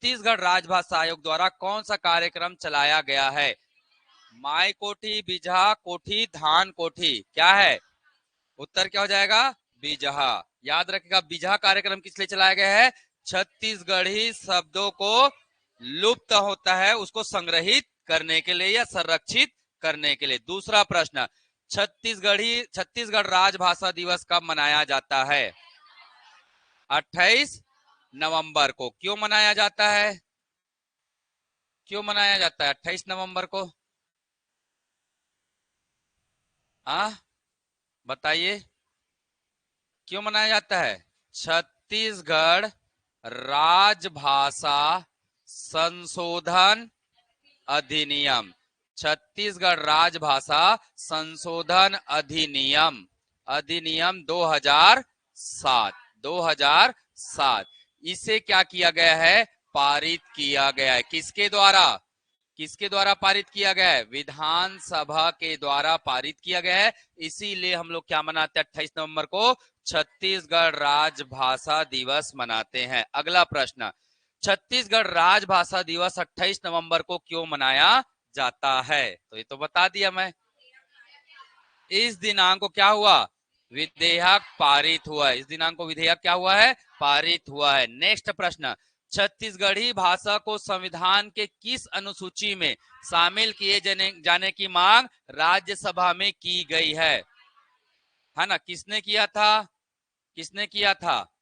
छत्तीसगढ़ राजभाषा आयोग द्वारा कौन सा कार्यक्रम चलाया गया है? माई कोठी, बिजहा कोठी, धान कोठी, क्या है उत्तर? क्या हो जाएगा? बिजहा। याद रखेगा, बिजहा कार्यक्रम किस लिए चलाया गया है? छत्तीसगढ़ी शब्दों को लुप्त होता है उसको संग्रहित करने के लिए या संरक्षित करने के लिए। दूसरा प्रश्न, छत्तीसगढ़ राजभाषा दिवस कब मनाया जाता है? 28 नवंबर को। क्यों मनाया जाता है? क्यों मनाया जाता है 28 नवंबर को? बताइए क्यों मनाया जाता है? छत्तीसगढ़ राजभाषा संशोधन अधिनियम, छत्तीसगढ़ राजभाषा संशोधन अधिनियम 2007 इसे क्या किया गया है? पारित किया गया है। किसके द्वारा? किसके द्वारा पारित किया गया है? विधानसभा के द्वारा पारित किया गया है। इसीलिए हम लोग क्या मनाते हैं 28 नवंबर को? छत्तीसगढ़ राजभाषा दिवस मनाते हैं। अगला प्रश्न, छत्तीसगढ़ राजभाषा दिवस 28 नवंबर को क्यों मनाया जाता है? तो ये तो बता दिया मैं। इस दिनांक को क्या हुआ? विधेयक पारित हुआ है। इस दिनांक को विधेयक क्या हुआ है? पारित हुआ है। नेक्स्ट प्रश्न, छत्तीसगढ़ी भाषा को संविधान के किस अनुसूची में शामिल किए जाने की मांग राज्यसभा में की गई है ना? किसने किया था? किसने किया था?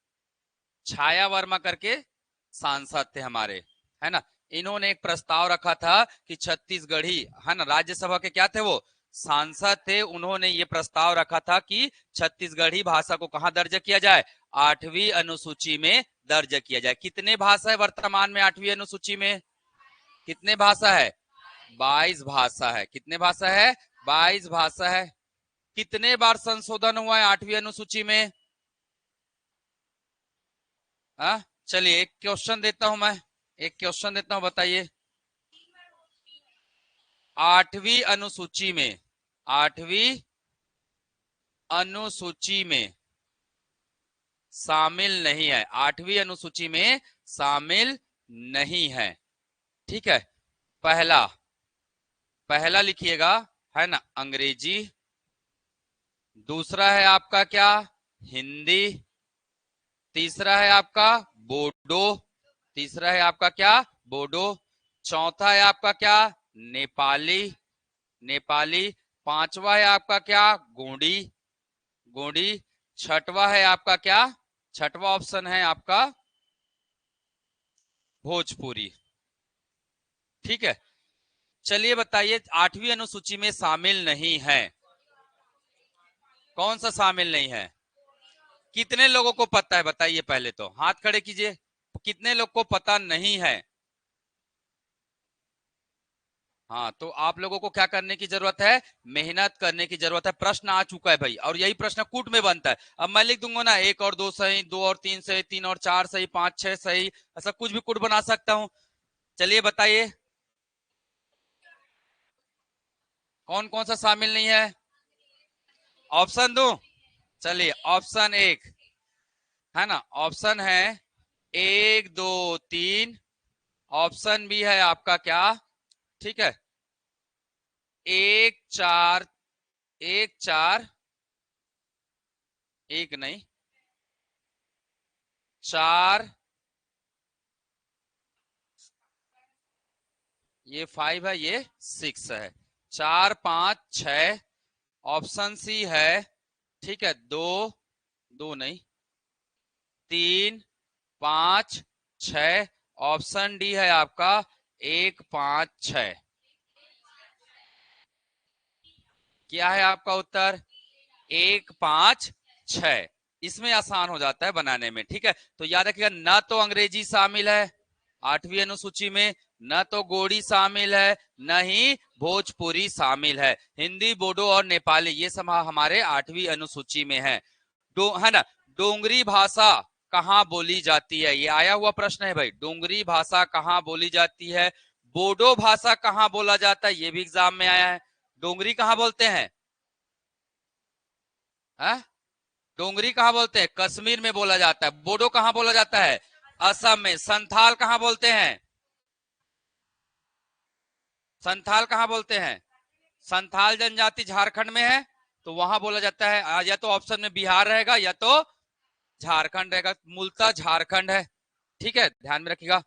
छाया वर्मा करके सांसद थे हमारे, है ना। इन्होंने एक प्रस्ताव रखा था कि छत्तीसगढ़ी, है ना, राज्यसभा के क्या थे वो? सांसद थे। उन्होंने ये प्रस्ताव रखा था कि छत्तीसगढ़ी भाषा को कहां दर्ज किया जाए? 8वीं अनुसूची में दर्ज किया जाए। कितने भाषा है वर्तमान में 8वीं अनुसूची में? कितने भाषा है? 22 भाषा है। कितने भाषा है? 22 भाषा है। कितने बार संशोधन हुआ है 8वीं अनुसूची में? चलिए एक क्वेश्चन देता हूं मैं, एक क्वेश्चन देता हूं, बताइए। 8वीं अनुसूची में, 8वीं अनुसूची में शामिल नहीं है, 8वीं अनुसूची में शामिल नहीं है। ठीक है, पहला पहला लिखिएगा, है ना, अंग्रेजी। दूसरा है आपका क्या? हिंदी। तीसरा है आपका बोडो। तीसरा है आपका क्या? बोडो। चौथा है आपका क्या? नेपाली। नेपाली। पांचवा है आपका क्या? गोंडी। गोंडी। छठवा है आपका क्या? छठवा ऑप्शन है आपका भोजपुरी। ठीक है, चलिए बताइए 8वीं अनुसूची में शामिल नहीं है, कौन सा शामिल नहीं है? कितने लोगों को पता है बताइए? पहले तो हाथ खड़े कीजिए, कितने लोग को पता नहीं है? हाँ, तो आप लोगों को क्या करने की जरूरत है? मेहनत करने की जरूरत है। प्रश्न आ चुका है भाई, और यही प्रश्न कूट में बनता है। अब मैं लिख दूंगा ना 1 और 2 सही, 2 और 3 सही, 3 और 4 सही, 5 6 सही, ऐसा कुछ भी कूट बना सकता हूं। चलिए बताइए कौन कौन सा शामिल नहीं है? ऑप्शन दूं? चलिए, ऑप्शन 1 है ना, ऑप्शन है 1 2 3। ऑप्शन बी है आपका क्या? ठीक है, 1 4, 1 4, 1 नहीं, 4, ये 5 है, ये 6 है। 4 5 6, ऑप्शन सी है। ठीक है, 2 2 नहीं, 3 5 6, ऑप्शन डी है आपका 1 5 6। क्या है आपका उत्तर? 1 5 6। इसमें आसान हो जाता है बनाने में। ठीक है, तो याद रखिएगा, न तो अंग्रेजी शामिल है 8वीं अनुसूची में, न तो गोड़ी शामिल है, न ही भोजपुरी शामिल है। हिंदी, बोडो और नेपाली ये सब हमारे 8वीं अनुसूची में है। है ना। डोंगरी भाषा कहाँ बोली जाती है? ये आया हुआ प्रश्न है भाई। डोंगरी भाषा कहाँ बोली जाती है? बोडो भाषा कहाँ बोला जाता है? ये भी एग्जाम में आया है। डोंगरी कहाँ बोलते हैं? डोंगरी कहाँ बोलते हैं? कश्मीर में बोला जाता है। बोडो कहाँ बोला जाता है? असम में। संथाल कहां बोलते हैं? संथाल कहां बोलते हैं? संथाल जनजाति झारखंड में है, तो वहां बोला जाता है। या तो ऑप्शन में बिहार रहेगा या तो झारखंड रहेगा। मूलतः झारखंड है, ठीक है, ध्यान में रखिएगा।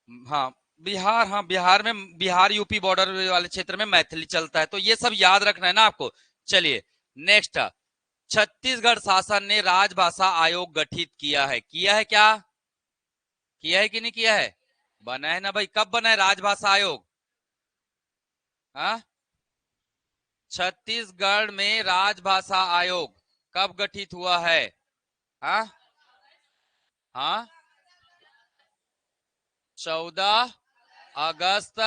हाँ बिहार, हाँ बिहार में, बिहार यूपी बॉर्डर वाले क्षेत्र में मैथिली चलता है, तो ये सब याद रखना है ना आपको। चलिए नेक्स्ट, छत्तीसगढ़ शासन ने राजभाषा आयोग गठित किया है। किया है क्या? किया है कि नहीं किया है? बना है ना भाई। कब बना है राजभाषा आयोग? हाँ, छत्तीसगढ़ में राजभाषा आयोग कब गठित हुआ है? हाँ हाँ, 14 अगस्त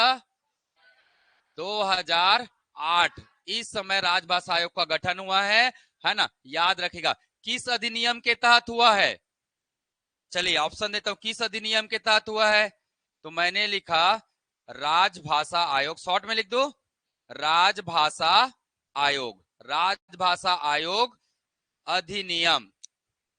2008 इस समय राजभाषा आयोग का गठन हुआ है ना। याद रखिएगा। किस अधिनियम के तहत हुआ है? चलिए ऑप्शन देता हूं, किस अधिनियम के तहत हुआ है। तो मैंने लिखा राजभाषा आयोग, शॉर्ट में लिख दो राजभाषा आयोग। राजभाषा आयोग अधिनियम,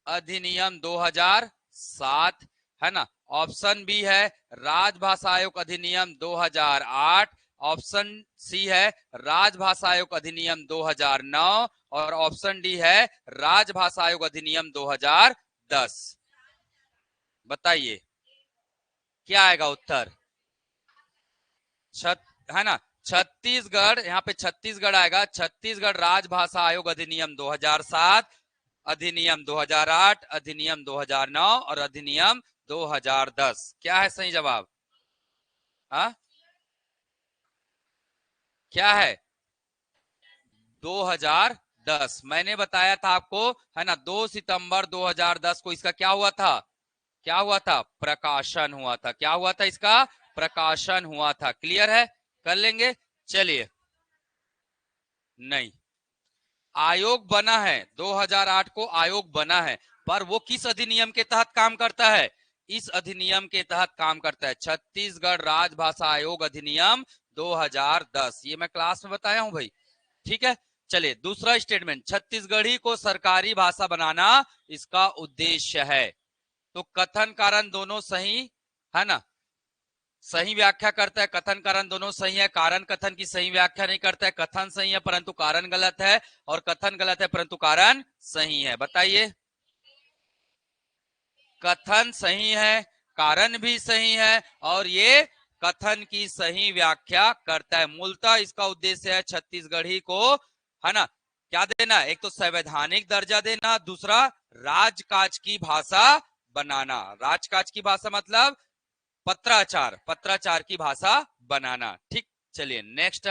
अधिनियम 2007 है ना। ऑप्शन बी है राजभाषा आयोग अधिनियम 2008। ऑप्शन सी है राजभाषा आयोग अधिनियम 2009 और ऑप्शन डी है राजभाषा आयोग अधिनियम 2010। बताइए क्या आएगा उत्तर? है ना, छत्तीसगढ़, यहाँ पे छत्तीसगढ़ आएगा। छत्तीसगढ़ राजभाषा आयोग अधिनियम 2007, अधिनियम 2008, अधिनियम 2009 और अधिनियम 2010। क्या है सही जवाब? हाँ क्या है? 2010। मैंने बताया था आपको है ना, 2 सितंबर 2010 को इसका क्या हुआ था? क्या हुआ था? प्रकाशन हुआ था। क्या हुआ था? इसका प्रकाशन हुआ था। क्लियर है? कर लेंगे। चलिए, नहीं, आयोग बना है 2008 को, आयोग बना है, पर वो किस अधिनियम के तहत काम करता है? इस अधिनियम के तहत काम करता है, छत्तीसगढ़ राजभाषा आयोग अधिनियम 2010। ये मैं क्लास में बताया हूं भाई, ठीक है। चलिए दूसरा स्टेटमेंट, छत्तीसगढ़ी को सरकारी भाषा बनाना इसका उद्देश्य है। तो कथन कारण दोनों सही है ना, सही व्याख्या करता है। कथन कारण दोनों सही है, कारण कथन की सही व्याख्या नहीं करता है। कथन सही है परंतु कारण गलत है, और कथन गलत है परंतु कारण सही है। बताइए, कथन सही है, कारण भी सही है, और ये कथन की सही व्याख्या करता है। मूलतः इसका उद्देश्य है छत्तीसगढ़ी को है ना क्या देना? एक तो संवैधानिक दर्जा देना, दूसरा राजकाज की भाषा बनाना। राजकाज की भाषा मतलब पत्राचार, पत्राचार की भाषा बनाना, ठीक। चलिए नेक्स्ट,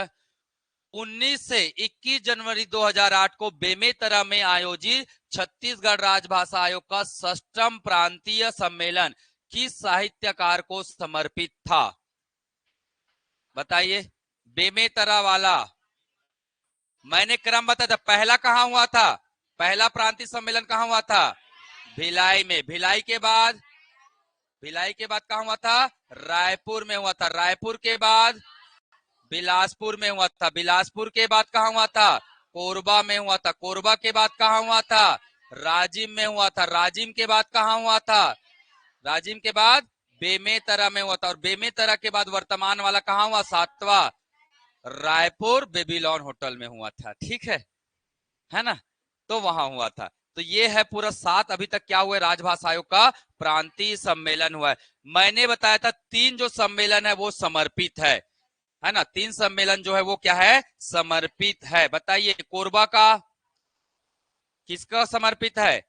19 से 21 जनवरी 2008 को बेमेतरा में आयोजित छत्तीसगढ़ राजभाषा आयोग का 6वां प्रांतीय सम्मेलन किस साहित्यकार को समर्पित था? बताइए, बेमेतरा वाला मैंने क्रम बताया था। पहला कहां हुआ था? पहला प्रांतीय सम्मेलन कहां हुआ था? भिलाई में। भिलाई के बाद, भिलाई के बाद कहां हुआ था? रायपुर में हुआ था। रायपुर के बाद बिलासपुर में हुआ था। बिलासपुर के बाद कहां हुआ था? कोरबा में हुआ था। कोरबा के बाद कहां हुआ था? राजिम में हुआ था। राजिम के बाद कहां हुआ था? राजिम के बाद बेमेतरा में हुआ था। और बेमेतरा के बाद वर्तमान वाला कहां हुआ? 7वां रायपुर बेबीलोन होटल में हुआ था, ठीक है ना। तो वहां हुआ था। तो ये है पूरा 7 अभी तक क्या हुआ? राजभाषा आयोग का प्रांतीय सम्मेलन हुआ है। मैंने बताया था 3 जो सम्मेलन है वो समर्पित है ना। 3 सम्मेलन जो है वो क्या है? समर्पित है। बताइए, कोरबा का किसका समर्पित है?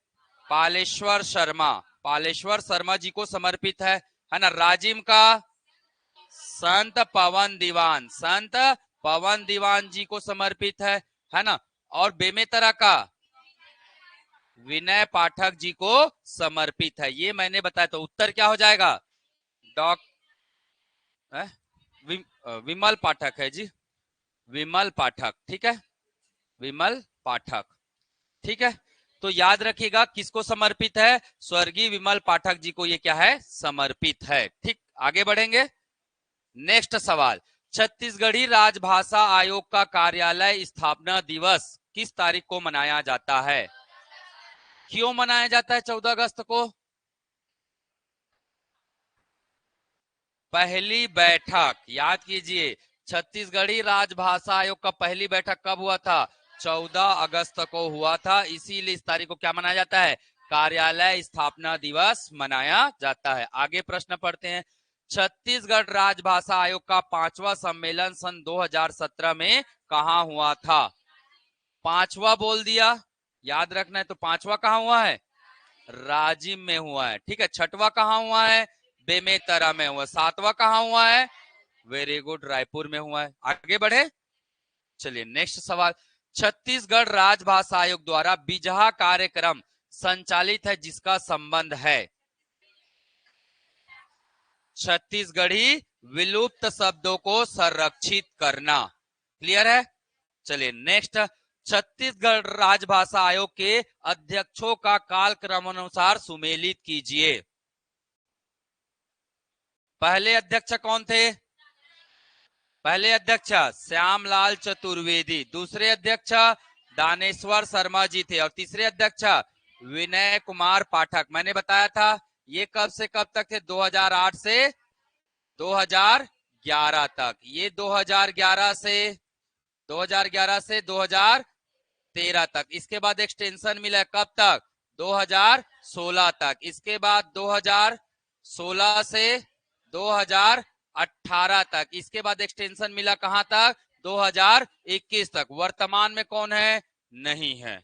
पालेश्वर शर्मा, पालेश्वर शर्मा जी को समर्पित है ना। राजिम का संत पवन दीवान, संत पवन दीवान जी को समर्पित है ना। और बेमेतरा का विनय पाठक जी को समर्पित है। ये मैंने बताया। तो उत्तर क्या हो जाएगा? डॉक्टर विमल पाठक है जी, विमल पाठक, ठीक है, विमल पाठक, ठीक है। तो याद रखिएगा किसको समर्पित है? स्वर्गीय विमल पाठक जी को ये क्या है? समर्पित है, ठीक। आगे बढ़ेंगे। नेक्स्ट सवाल, छत्तीसगढ़ी राजभाषा आयोग का कार्यालय स्थापना दिवस किस तारीख को मनाया जाता है? क्यों मनाया जाता है 14 अगस्त को? पहली बैठक याद कीजिए, छत्तीसगढ़ी राजभाषा आयोग का पहली बैठक कब हुआ था? 14 अगस्त को हुआ था। इसीलिए इस तारीख को क्या मनाया जाता है? कार्यालय स्थापना दिवस मनाया जाता है। आगे प्रश्न पढ़ते हैं। छत्तीसगढ़ राजभाषा आयोग का 5वां सम्मेलन सन 2017 में कहां हुआ था? 5वां बोल दिया, याद रखना है। तो 5वां कहां हुआ है? राजिम में हुआ है। ठीक है। 6वां कहां हुआ है? बेमेतरा में हुआ। 7वां कहां हुआ है? वेरी गुड, रायपुर में हुआ है। आगे बढ़े, चलिए नेक्स्ट सवाल। छत्तीसगढ़ राजभाषा आयोग द्वारा बिजहा कार्यक्रम संचालित है जिसका संबंध है? छत्तीसगढ़ी विलुप्त शब्दों को संरक्षित करना। क्लियर है? चलिए नेक्स्ट। छत्तीसगढ़ राजभाषा आयोग के अध्यक्षों का कालक्रम अनुसार सुमेलित कीजिए। पहले अध्यक्ष कौन थे? पहले अध्यक्ष श्यामलाल चतुर्वेदी, दूसरे अध्यक्ष दानेश्वर शर्मा जी थे और तीसरे अध्यक्ष विनय कुमार पाठक। मैंने बताया था ये कब से कब तक थे? 2008 से 2011 तक। ये 2011 से 2013 तक। इसके बाद एक्सटेंशन मिला कब तक? 2016 तक। इसके बाद 2016 से 2018 तक। इसके बाद एक्सटेंशन मिला कहां तक? 2021 तक। वर्तमान में कौन है? नहीं है,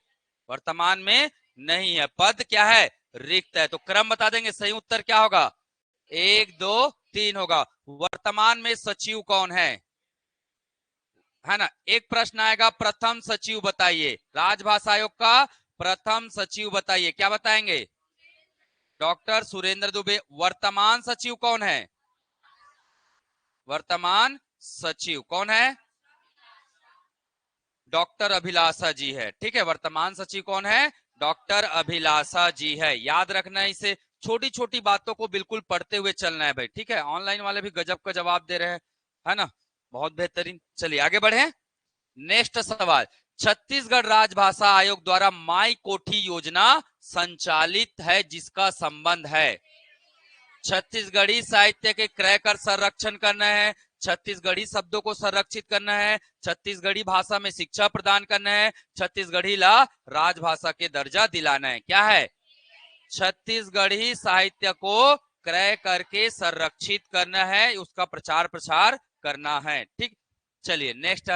वर्तमान में नहीं है। पद क्या है? रिक्त है। तो क्रम बता देंगे, सही उत्तर क्या होगा? 1 2 3 होगा। वर्तमान में सचिव कौन है ना? एक प्रश्न आएगा, प्रथम सचिव बताइए। राजभाषा आयोग का प्रथम सचिव बताइए। क्या बताएंगे? डॉक्टर सुरेंद्र दुबे। वर्तमान सचिव कौन है? वर्तमान सचिव कौन है? डॉक्टर अभिलाषा जी है। ठीक है, वर्तमान सचिव कौन है? डॉक्टर अभिलाषा जी है। याद रखना है इसे। छोटी छोटी बातों को बिल्कुल पढ़ते हुए चलना है भाई। ठीक है, ऑनलाइन वाले भी गजब का जवाब दे रहे हैं, है ना? बहुत बेहतरीन। चलिए आगे बढ़े। नेक्स्ट सवाल। छत्तीसगढ़ राजभाषा आयोग द्वारा माई कोठी योजना संचालित है जिसका संबंध है? छत्तीसगढ़ी साहित्य के क्रय कर संरक्षण करना है, छत्तीसगढ़ी शब्दों को संरक्षित करना है, छत्तीसगढ़ी भाषा में शिक्षा प्रदान करना है, छत्तीसगढ़ी ला राजभाषा के दर्जा दिलाना है। क्या है? छत्तीसगढ़ी साहित्य को क्रय करके संरक्षित करना है, उसका प्रचार प्रसार करना है। ठीक, चलिए नेक्स्ट।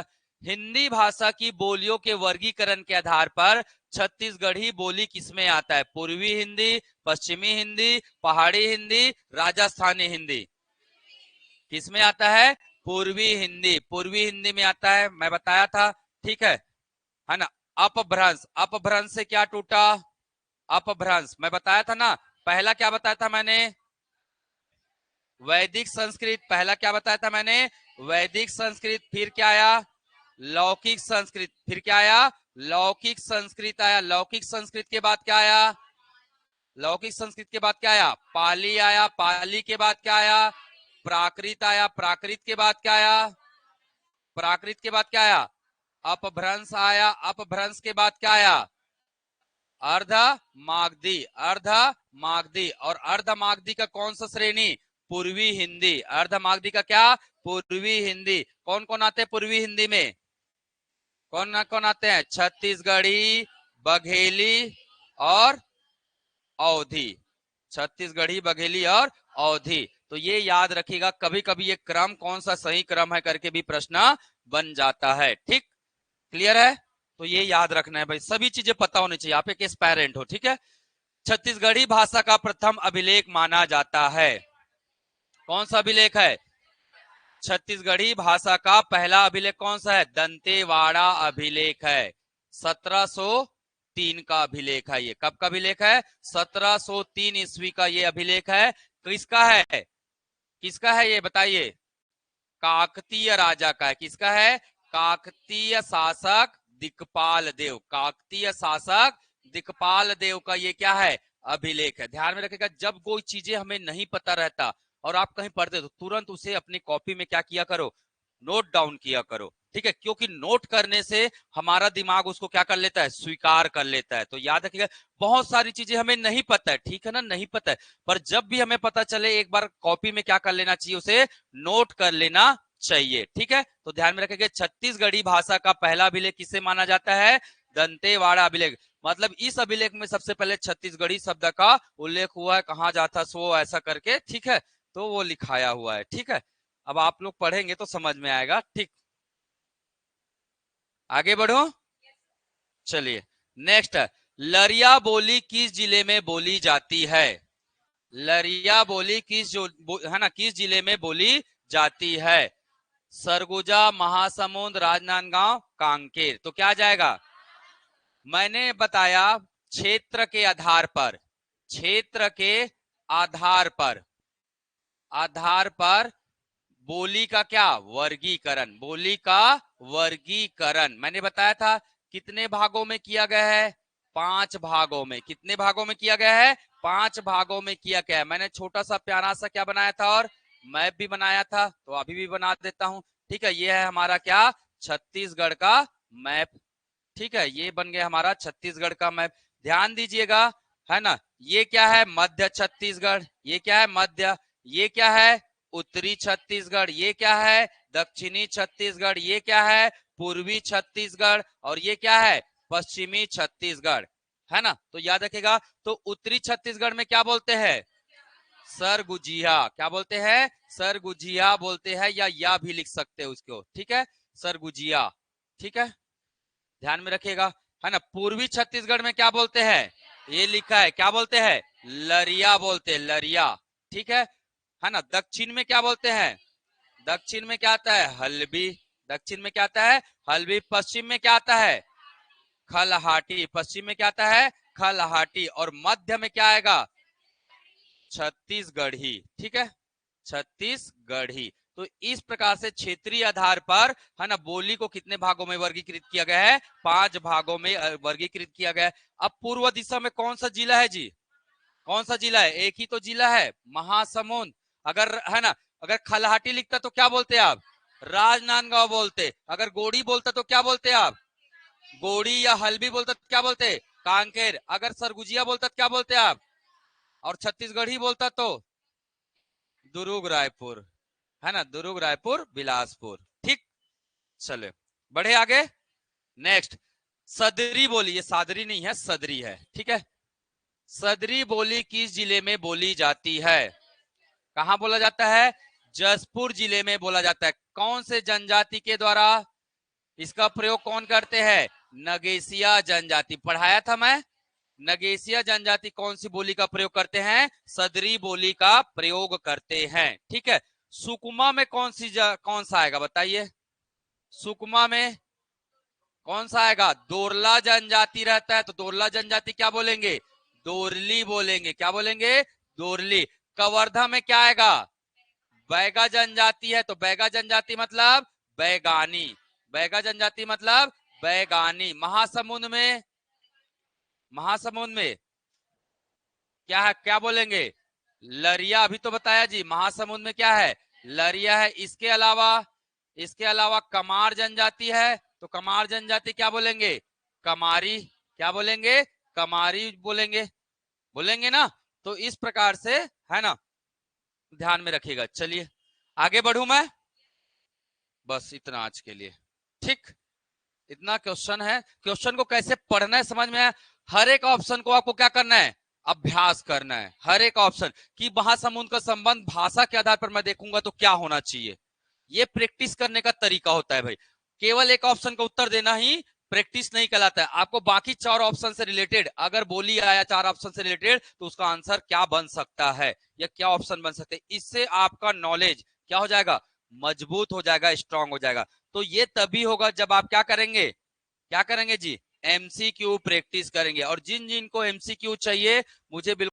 हिंदी भाषा की बोलियों के वर्गीकरण के आधार पर छत्तीसगढ़ी बोली किसमें आता है? पूर्वी हिंदी, पश्चिमी हिंदी, पहाड़ी हिंदी, राजस्थानी हिंदी। किसमें आता है? पूर्वी हिंदी। पूर्वी हिंदी में आता है, मैं बताया था। ठीक है ना? अपभ्रंश, अपभ्रंश से क्या टूटा? अपभ्रंश मैं बताया था ना। पहला क्या बताया था मैंने? वैदिक संस्कृत। पहला क्या बताया था मैंने? वैदिक संस्कृत। फिर क्या आया? लौकिक संस्कृत। फिर क्या आया? लौकिक संस्कृत आया। लौकिक संस्कृत के बाद क्या आया? लौकिक संस्कृत के बाद क्या आया? पाली आया। पाली के बाद क्या आया? प्राकृत आया। प्राकृत के बाद क्या आया? प्राकृत के बाद क्या आया? अपभ्रंश आया। अपभ्रंश के बाद क्या आया? अर्ध मागधी। अर्ध मागधी। और अर्ध मागधी का कौन सा श्रेणी? पूर्वी हिंदी। अर्ध मागधी का क्या? पूर्वी हिंदी। कौन कौन आते हैं पूर्वी हिंदी में? कौन कौन आते हैं? छत्तीसगढ़ी, बघेली और अवधी। छत्तीसगढ़ी, बघेली और अवधी। तो ये याद रखिएगा, कभी कभी ये क्रम कौन सा सही क्रम है करके भी प्रश्न बन जाता है। ठीक, क्लियर है? तो ये याद रखना है भाई, सभी चीजें पता होनी चाहिए। आप एक एस्पायरेंट हो। ठीक है। छत्तीसगढ़ी भाषा का प्रथम अभिलेख माना जाता है। कौन सा अभिलेख है? छत्तीसगढ़ी भाषा का पहला अभिलेख कौन सा है? दंतेवाड़ा अभिलेख है। 1703 का अभिलेख है। ये कब का अभिलेख है? 1703 ईस्वी का ये अभिलेख है। किसका है? किसका है ये बताइए? काकतीय राजा का है। किसका है? काकतीय शासक दिक्पाल देव। काकतीय शासक दिक्पाल देव का ये क्या है? अभिलेख है। ध्यान में रखिएगा, जब कोई चीजें हमें नहीं पता रहता और आप कहीं पढ़ते तो तुरंत उसे अपनी कॉपी में क्या किया करो? नोट डाउन किया करो, ठीक है, क्योंकि नोट करने से हमारा दिमाग उसको क्या कर लेता है, स्वीकार कर लेता है। तो याद रखिएगा, बहुत सारी चीजें हमें नहीं पता है, ठीक है ना, नहीं पता है, पर जब भी हमें पता चले एक बार कॉपी में क्या कर लेना चाहिए, उसे नोट कर लेना चाहिए, ठीक है। तो ध्यान में रखिएगा, छत्तीसगढ़ी भाषा का पहला अभिलेख किसे माना जाता है, दंतेवाड़ा अभिलेख। मतलब इस अभिलेख में सबसे पहले छत्तीसगढ़ी शब्द का उल्लेख हुआ है, कहा जाता सो ऐसा करके, ठीक है, तो वो लिखाया हुआ है, ठीक है। अब आप लोग पढ़ेंगे तो समझ में आएगा, ठीक। आगे बढ़ो, चलिए नेक्स्ट, लरिया बोली किस जिले में बोली जाती है, लरिया बोली है ना, किस जिले में बोली जाती है, सरगुजा, महासमुंद, राजनांदगांव, कांकेर। तो क्या जाएगा, मैंने बताया क्षेत्र के आधार पर, क्षेत्र के आधार पर बोली का क्या, वर्गीकरण, बोली का वर्गीकरण मैंने बताया था कितने भागों में किया गया है, 5 भागों में। कितने भागों में किया गया है, 5 भागों में किया गया है। मैंने छोटा सा प्यारा सा क्या बनाया था, और मैप भी बनाया था, तो अभी भी बना देता हूं, ठीक है। ये है हमारा क्या, छत्तीसगढ़ का मैप, ठीक है, ये बन गया हमारा छत्तीसगढ़ का मैप। ध्यान दीजिएगा, है ना, ये क्या है, मध्य छत्तीसगढ़, ये क्या है, मध्य, ये क्या है, उत्तरी छत्तीसगढ़, ये क्या है, दक्षिणी छत्तीसगढ़, ये क्या है, पूर्वी छत्तीसगढ़, और ये क्या है, पश्चिमी छत्तीसगढ़, है ना। तो याद रखेगा, तो उत्तरी छत्तीसगढ़ में क्या बोलते हैं, सरगुजिया, क्या बोलते हैं, सरगुजिया बोलते हैं, या भी लिख सकते हैं उसको, ठीक है, सरगुजिया, ठीक है, ध्यान में रखिएगा, है ना। पूर्वी छत्तीसगढ़ में क्या बोलते हैं, ये लिखा है, क्या बोलते हैं, लरिया बोलते हैं, लरिया, ठीक है ना। दक्षिण में क्या बोलते हैं, दक्षिण में क्या आता है, हल्बी, दक्षिण में क्या आता है, हल्बी। पश्चिम में क्या आता है, खलहाटी, पश्चिम में क्या आता है, खलहाटी। और मध्य में क्या आएगा, छत्तीसगढ़ी, ठीक है, छत्तीसगढ़ी। तो इस प्रकार से क्षेत्रीय आधार पर, है ना, बोली को कितने भागों में वर्गीकृत किया गया है, 5 भागों में वर्गीकृत किया गया है। अब पूर्व दिशा में कौन सा जिला है जी, कौन सा जिला है, एक ही तो जिला है, महासमुंद। अगर, है ना, अगर खलहाटी लिखता तो क्या बोलते आप, राजनांदगांव बोलते। अगर गोड़ी बोलता तो क्या बोलते आप, गोड़ी, या हल्बी बोलता तो क्या बोलते, कांकेर। अगर सरगुजिया बोलता तो क्या बोलते आप, और छत्तीसगढ़ी बोलता तो दुर्ग रायपुर, है ना, दुर्ग रायपुर बिलासपुर, ठीक। चले बढ़े आगे, नेक्स्ट, सदरी बोली, ये सादरी नहीं है, सदरी है, ठीक है। सदरी बोली किस जिले में बोली जाती है, कहां बोला जाता है, जसपुर जिले में बोला जाता है। कौन से जनजाति के द्वारा, इसका प्रयोग कौन करते हैं, नगेशिया जनजाति, पढ़ाया था मैं। नगेशिया जनजाति कौन सी बोली का प्रयोग करते हैं, सदरी बोली का प्रयोग करते हैं, ठीक है। सुकमा में कौन सा आएगा बताइए, सुकमा में कौन सा आएगा, दोरला जनजाति रहता है, तो दोरला जनजाति क्या बोलेंगे, दोरली बोलेंगे, क्या बोलेंगे, दोरली। कवर्धा में क्या आएगा, बैगा जनजाति है, तो बैगा जनजाति मतलब बैगानी, बैगा जनजाति मतलब बैगानी। महासमुंद में क्या है, क्या बोलेंगे, लरिया, अभी तो बताया जी, महासमुंद में क्या है, लरिया है। इसके अलावा कमार जनजाति है, तो कमार जनजाति क्या बोलेंगे, कमारी, क्या बोलेंगे, कमारी बोलेंगे, बोलेंगे ना। तो इस प्रकार से, है ना, ध्यान में रखिएगा। चलिए आगे बढ़ू मैं, बस इतना आज के लिए, ठीक, इतना क्वेश्चन है। क्वेश्चन को कैसे पढ़ना है समझ में आया, हर एक ऑप्शन को आपको क्या करना है, अभ्यास करना है, हर एक ऑप्शन की महासमुंद का संबंध भाषा के आधार पर मैं देखूंगा तो क्या होना चाहिए, ये प्रैक्टिस करने का तरीका होता है भाई। केवल एक ऑप्शन का उत्तर देना ही प्रैक्टिस नहीं कहलाता है, आपको बाकी 4 ऑप्शन से रिलेटेड, अगर बोली आया 4 ऑप्शन से रिलेटेड, तो उसका आंसर क्या बन सकता है, या क्या ऑप्शन बन सकते हैं, इससे आपका नॉलेज क्या हो जाएगा, मजबूत हो जाएगा, स्ट्रांग हो जाएगा। तो ये तभी होगा जब आप क्या करेंगे, क्या करेंगे जी, एमसीक्यू प्रैक्टिस करेंगे। और जिन जिन को एमसीक्यू चाहिए, मुझे बिल्कुल